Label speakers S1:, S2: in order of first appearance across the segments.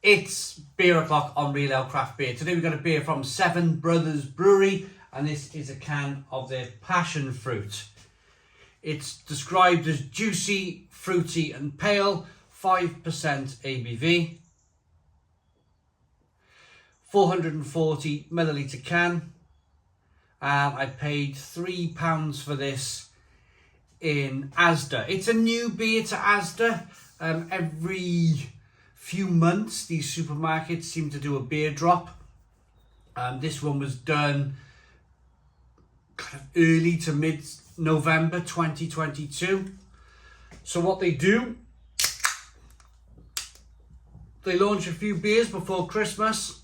S1: It's beer o'clock on Real Ale Craft Beer. Today we've got a beer from 7 Brothers Brewery, and this is a can of their passion fruit. It's described as juicy, fruity and pale, 5% ABV, 440 milliliter can, and I paid £3 for this in ASDA. It's a new beer to ASDA. Every few months these supermarkets seem to do a beer drop. This one was done kind of early to mid-November 2022. So what they do, they launch a few beers before Christmas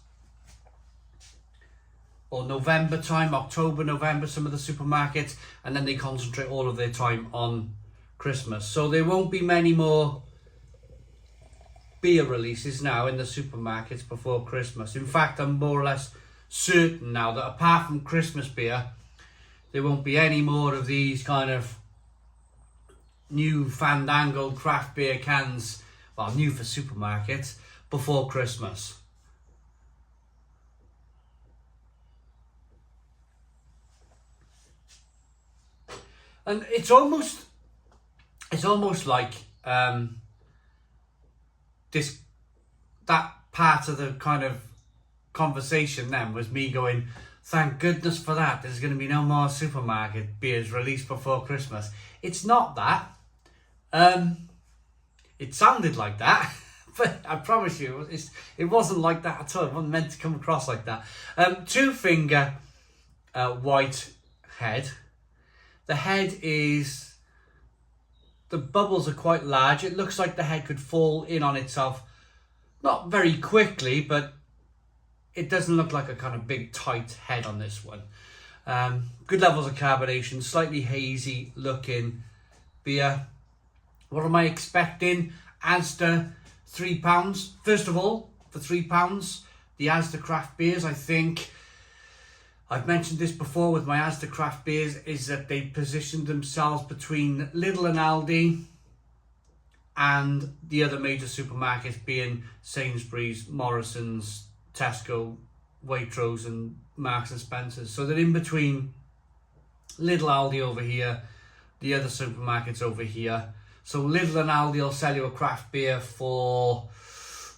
S1: or November time, October, November, some of the supermarkets, and then they concentrate all of their time on Christmas. So there won't be many more beer releases now in the supermarkets before Christmas. In fact, I'm more or less certain now that apart from Christmas beer, there won't be any more of these kind of new fandangled craft beer cans, well, new for supermarkets, before Christmas. And it's almost like that part of the kind of conversation then was me going, thank goodness for that, there's going to be no more supermarket beers released before Christmas. It's not that. It sounded like that, but I promise you it wasn't like that at all. It wasn't meant to come across like that. 2-finger white head. The head is, the bubbles are quite large. It looks like the head could fall in on itself, not very quickly, but it doesn't look like a kind of big tight head on this one. Good levels of carbonation, slightly hazy looking beer. What am I expecting? ASDA, £3. First of all, for £3, the ASDA craft beers, I think, I've mentioned this before with my ASDA craft beers, is that they positioned themselves between Lidl and Aldi and the other major supermarkets being Sainsbury's, Morrison's, Tesco, Waitrose and Marks and Spencer's. So they're in between Lidl, Aldi over here, the other supermarkets over here. So Lidl and Aldi will sell you a craft beer for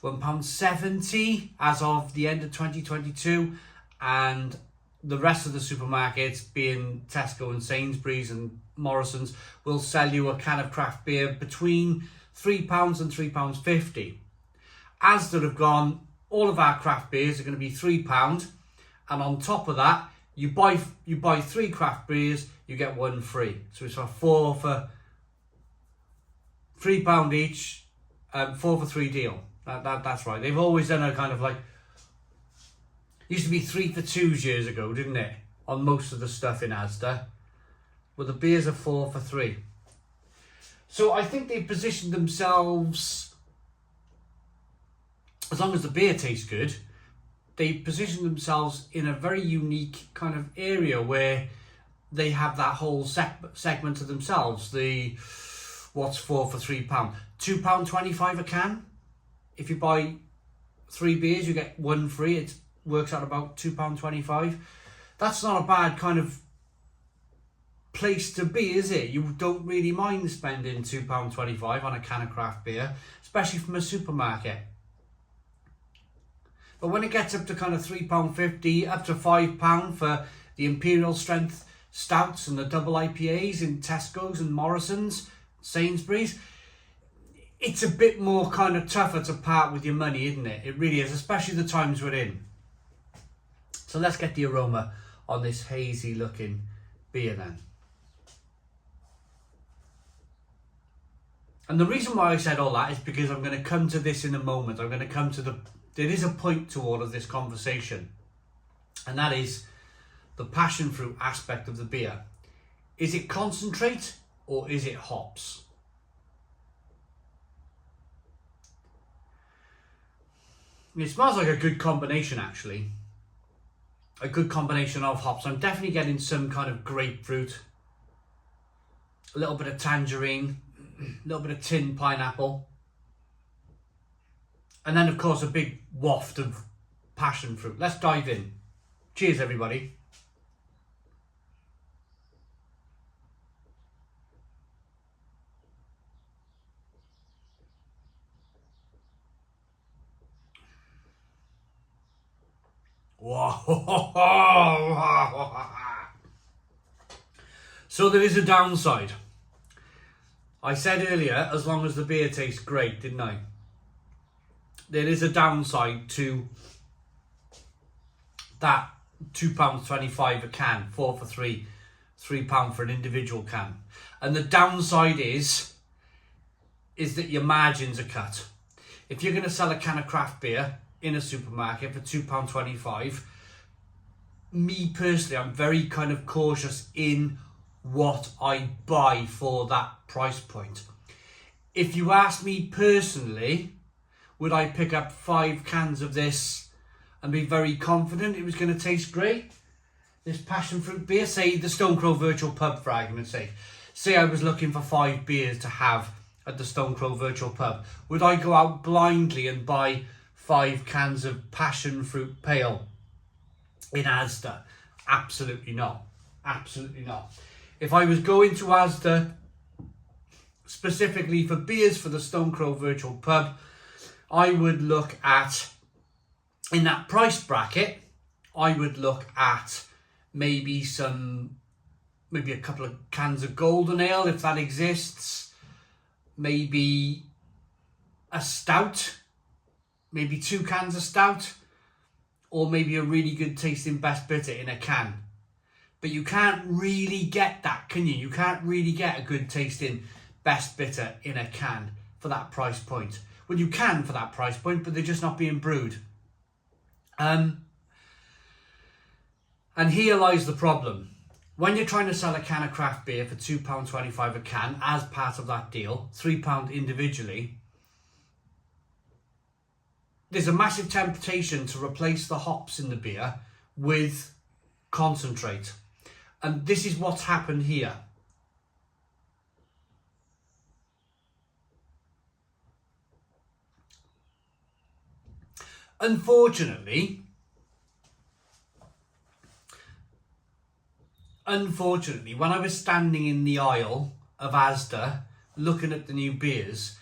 S1: £1.70 as of the end of 2022, and the rest of the supermarkets, being Tesco and Sainsbury's and Morrison's, will sell you a can of craft beer between £3 and £3.50. ASDA have gone, all of our craft beers are going to be £3, and on top of that, you buy 3 craft beers, you get 1 free. So it's a 4 for £3 each, 4 for 3 deal. That's right. They've always done a kind of like, used to be 3 for 2s years ago, didn't it? On most of the stuff in ASDA. Well, the beers are 4 for 3. So I think they positioned themselves, as long as the beer tastes good, they positioned themselves in a very unique kind of area where they have that whole segment to themselves. The what's 4 for £3? £2.25 a can. If you buy 3 beers, you get 1 free. It works out about £2.25. That's not a bad kind of place to be, is it? You don't really mind spending £2.25 on a can of craft beer, especially from a supermarket. But when it gets up to kind of £3.50, up to £5 for the Imperial Strength Stouts and the double IPAs in Tesco's and Morrison's, Sainsbury's, it's a bit more kind of tougher to part with your money, isn't it? It really is, especially the times we're in. So let's get the aroma on this hazy looking beer then. And the reason why I said all that is because I'm going to come to this in a moment. I'm going to come to there is a point to all of this conversation, and that is the passion fruit aspect of the beer. Is it concentrate or is it hops? It smells like a good combination, actually. A good combination of hops. I'm definitely getting some kind of grapefruit, a little bit of tangerine, a little bit of tinned pineapple. And then, of course, a big waft of passion fruit. Let's dive in. Cheers, everybody. So there is a downside. I said earlier, as long as the beer tastes great, didn't I? There is a downside to that £2.25 a can, 4 for £3, £3 for an individual can. And the downside is that your margins are cut. If you're going to sell a can of craft beer in a supermarket for £2.25, me personally, I'm very kind of cautious in what I buy for that price point. If you ask me personally, would I pick up 5 cans of this and be very confident it was going to taste great? This passion fruit beer, say the Stone Crow Virtual Pub for argument's sake. Say I was looking for 5 beers to have at the Stone Crow Virtual Pub. Would I go out blindly and buy 5 cans of passion fruit pale in ASDA? Absolutely not. Absolutely not. If I was going to ASDA specifically for beers for the Stone Crow Virtual Pub, I would look at, in that price bracket, I would look at maybe a couple of cans of golden ale, if that exists, maybe a stout, maybe 2 cans of stout, or maybe a really good tasting best bitter in a can. But you can't really get that, can you? You can't really get a good tasting best bitter in a can for that price point. Well, you can for that price point, but they're just not being brewed. And here lies the problem. When you're trying to sell a can of craft beer for £2.25 a can as part of that deal, £3 individually, there's a massive temptation to replace the hops in the beer with concentrate. And this is what's happened here. Unfortunately, when I was standing in the aisle of ASDA looking at the new beers,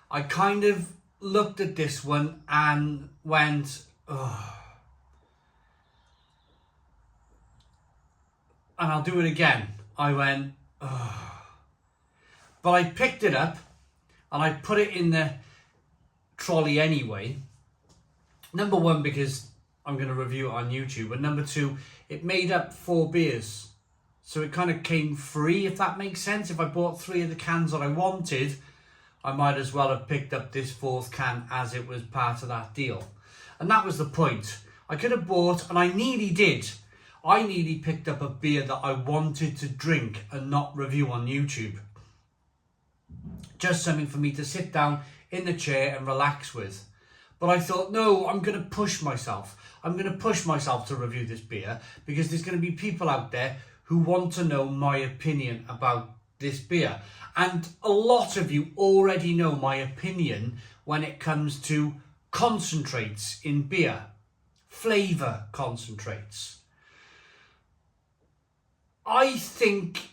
S1: I kind of looked at this one and went, oh. And I'll do it again. I went, oh. But I picked it up and I put it in the trolley anyway. Number one, because I'm going to review it on YouTube. And number two, it made up 4 beers. So it kind of came free, if that makes sense. If I bought 3 of the cans that I wanted, I might as well have picked up this 4th can as it was part of that deal. And that was the point. I could have bought, and I nearly did. I nearly picked up a beer that I wanted to drink and not review on YouTube. Just something for me to sit down in the chair and relax with. But I thought, no, I'm going to push myself. I'm going to push myself to review this beer because there's going to be people out there who want to know my opinion about this beer. And a lot of you already know my opinion when it comes to concentrates in beer, flavour concentrates. I think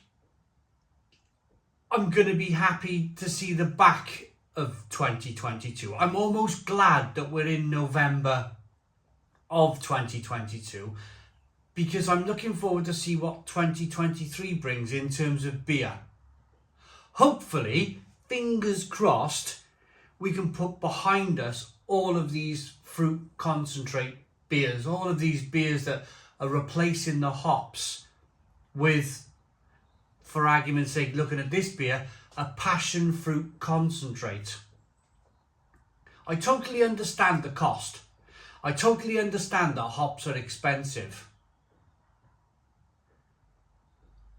S1: I'm going to be happy to see the back of 2022. I'm almost glad that we're in November of 2022 because I'm looking forward to see what 2023 brings in terms of beer. Hopefully, fingers crossed, we can put behind us all of these fruit concentrate beers, all of these beers that are replacing the hops with, for argument's sake, looking at this beer, a passion fruit concentrate. I totally understand the cost. I totally understand that hops are expensive.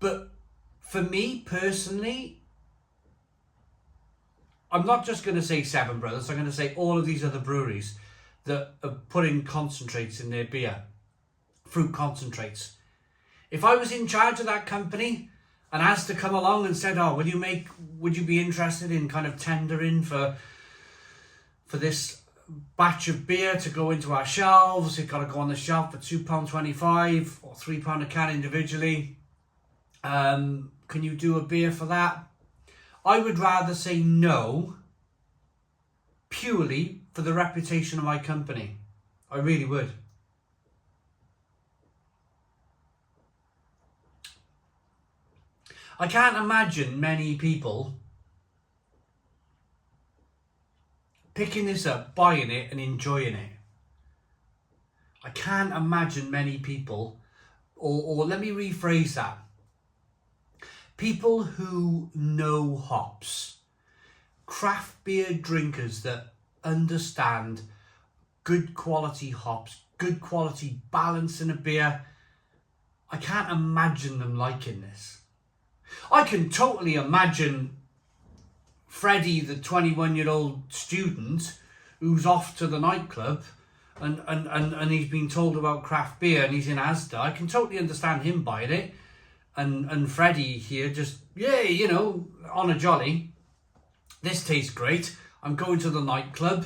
S1: But for me personally, I'm not just going to say Seven Brothers, I'm going to say all of these other breweries that are putting concentrates in their beer, fruit concentrates. If I was in charge of that company and asked to come along and said, oh, would you be interested in kind of tendering for this batch of beer to go into our shelves. It's got to go on the shelf for £2.25 or £3 a can individually. Can you do a beer for that? I would rather say no, purely for the reputation of my company. I really would. I can't imagine many people picking this up, buying it and enjoying it. I can't imagine many people, or let me rephrase that. People who know hops, craft beer drinkers that understand good quality hops, good quality balance in a beer. I can't imagine them liking this. I can totally imagine Freddie, the 21-year-old student who's off to the nightclub and he's been told about craft beer and he's in ASDA. I can totally understand him buying it. And Freddie here just, yeah, you know, on a jolly. This tastes great. I'm going to the nightclub.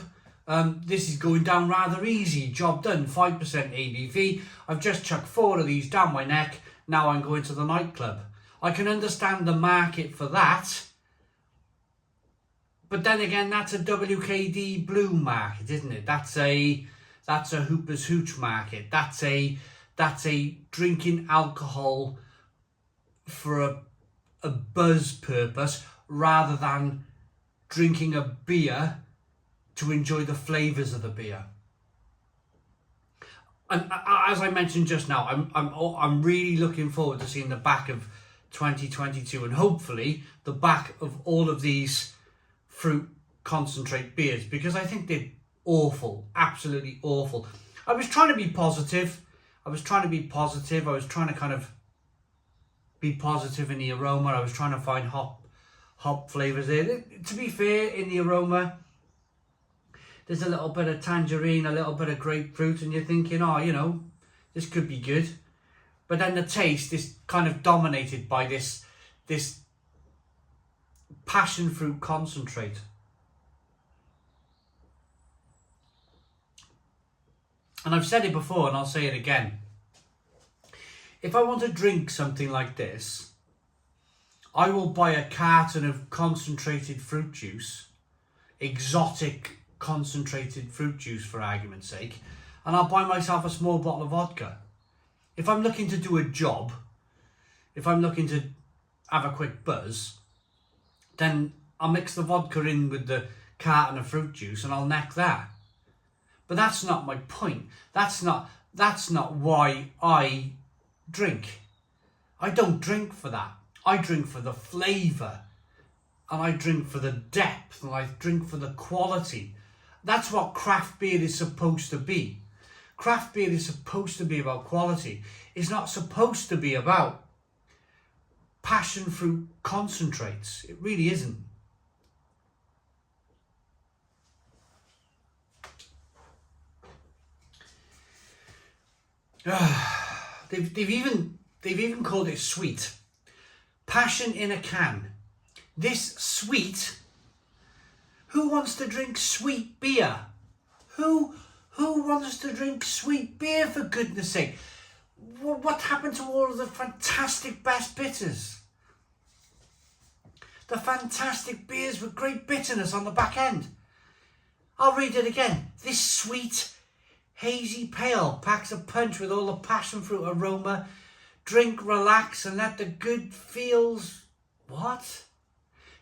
S1: This is going down rather easy. Job done. 5% ABV. I've just chucked 4 of these down my neck. Now I'm going to the nightclub. I can understand the market for that. But then again, that's a WKD blue market, isn't it? That's a Hooper's Hooch market. That's a drinking alcohol for a buzz purpose rather than drinking a beer to enjoy the flavours of the beer. And as I mentioned just now, I'm really looking forward to seeing the back of 2022 and hopefully the back of all of these fruit concentrate beers, because I think they're awful, absolutely awful. I was trying to be positive. I was trying to kind of be positive in the aroma. I was trying to find hop flavours there. To be fair, in the aroma, there's a little bit of tangerine, a little bit of grapefruit, and you're thinking, oh, you know, this could be good. But then the taste is kind of dominated by this passion fruit concentrate. And I've said it before and I'll say it again. If I want to drink something like this, I will buy a carton of concentrated fruit juice, exotic concentrated fruit juice for argument's sake, and I'll buy myself a small bottle of vodka. If I'm looking to do a job, if I'm looking to have a quick buzz, then I'll mix the vodka in with the carton of fruit juice and I'll neck that. But that's not my point. That's not why I drink. I don't drink for that. I drink for the flavour, and I drink for the depth, and I drink for the quality. That's what craft beer is supposed to be. Craft beer is supposed to be about quality. It's not supposed to be about passion fruit concentrates. It really isn't. They've even called it sweet. Passion in a can. This sweet. Who wants to drink sweet beer? Who wants to drink sweet beer, for goodness sake? What happened to all of the fantastic best bitters? The fantastic beers with great bitterness on the back end. I'll read it again. This sweet, hazy pale packs a punch with all the passion fruit aroma. Drink, relax, and let the good feels... What?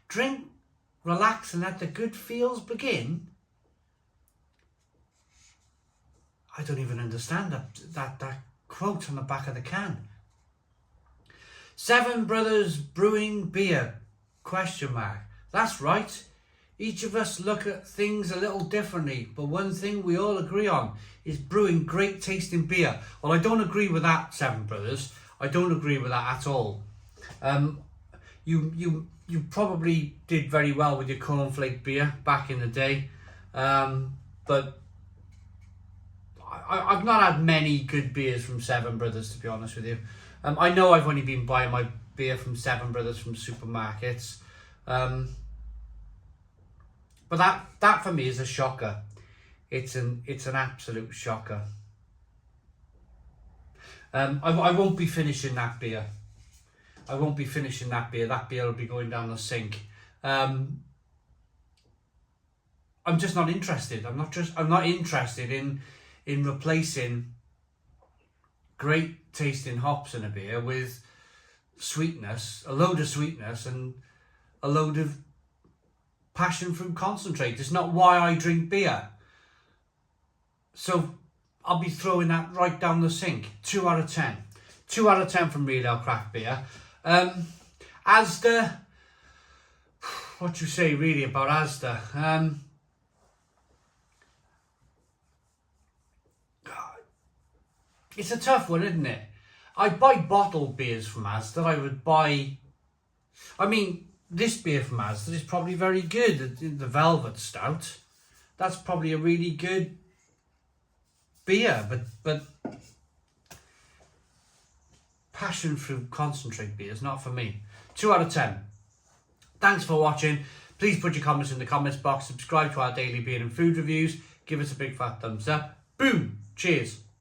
S1: Drink, relax, and let the good feels begin? I don't even understand that quote on the back of the can. 7 Brothers Brewing Beer, ? That's right. Each of us look at things a little differently, but one thing we all agree on is brewing great tasting beer. Well, I don't agree with that, 7 Brothers. I don't agree with that at all. You probably did very well with your cornflake beer back in the day, but I've not had many good beers from 7 Brothers, to be honest with you. I know I've only been buying my beer from 7 Brothers from supermarkets, but that for me is a shocker. It's an absolute shocker. I won't be finishing that beer. I won't be finishing that beer. That beer will be going down the sink. I'm just not interested. I'm not interested in replacing great tasting hops in a beer with sweetness, a load of sweetness and a load of passion fruit concentrate. It's not why I drink beer. So I'll be throwing that right down the sink. 2 out of 10. 2 out of 10 from Real Ale Craft Beer. ASDA, what do you say really about ASDA? It's a tough one, isn't it? I buy bottled beers from ASDA. I would buy... I mean, this beer from ASDA is probably very good. The Velvet Stout. That's probably a really good beer. But passion fruit concentrate beer is not for me. 2 out of 10. Thanks for watching. Please put your comments in the comments box. Subscribe to our daily beer and food reviews. Give us a big fat thumbs up. Boom. Cheers.